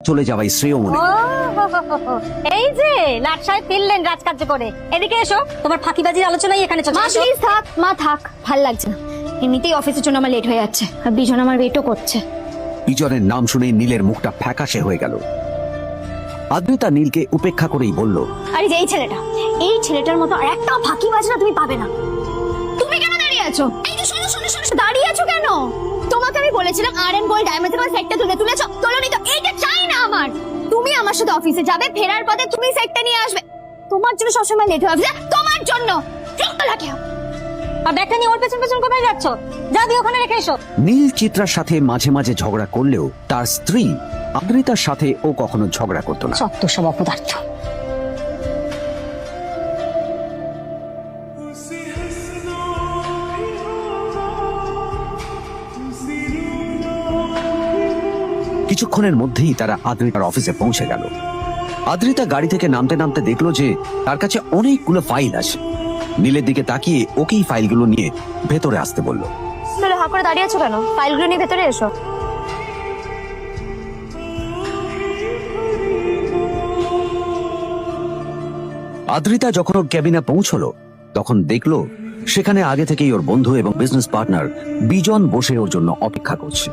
চলে যাওয়াই শ্রেয় মনে করল। এই যে লাট সাহেব ফিরলেন রাজকার্য করে, এদিকে এসো, তোমার ফাঁকিবাজির আলোচনাই এখানে চলছে। মা প্লিজ থাক, মা থাক, ভাল লাগছে না। এমনিতেই অফিসের জন্য আমার লেট হয়ে যাচ্ছে, আর বিজন আমার ওয়েটও করছে। বিজনের নাম শুনে নীলের মুখটা ফ্যাকাশে হয়ে গেল। আদ্রিতা নীলকে উপেক্ষা করেই বলল, আরে যে এই ছেলেটার মতো আর একটাও ফাঁকিবাজ না তুমি পাবে না। তুমি কেন দাঁড়িয়ে আছো? এই যে শোনো শোনো শোনো, দাঁড়িয়ে আছো কেন? তোমাকে আমি বলেছিলাম আর.এন. গোল্ড ডায়মন্ড তোমার সেটটা তুলেছো, তোলোনি তো। এইটা চাই না আমার। তুমি আমার সাথে অফিসে যাবে, ফেরার পথে তুমি সেটটা নিয়ে আসবে। তোমার জন্য সবসময় লেট হবে, তোমার জন্য বিরক্ত লাগে। আর ব্যাগটা নিয়ে ওর পেছন পেছন কোথায় যাচ্ছ? যাবি ওখানে রেখে এসো। নীল চিত্রার সাথে মাঝে মাঝে ঝগড়া করলেও তার স্ত্রী আদ্রিতার সাথে ও কখনো ঝগড়া করতো না। সত্য সব অপদার্থ। কিছুক্ষণের মধ্যেই তারা আদ্রিতার অফিসে পৌঁছে গেল। আদ্রিতা গাড়ি থেকে নামতে নামতে দেখলো যে তার কাছে অনেকগুলো ফাইল আছে। নীলের দিকে তাকিয়ে ওকেই ফাইলগুলো নিয়ে ভেতরে আসতে বলল। হা করে দাঁড়িয়ে আছো কেন? ফাইলগুলো নিয়ে ভেতরে এসো। আদ্রিতা যখন ওর ক্যাবিনে পৌঁছলো তখন দেখলো সেখানে আগে থেকেই ওর বন্ধু এবং বিজনেস পার্টনার বিজন বসে ওর জন্য অপেক্ষা করছে।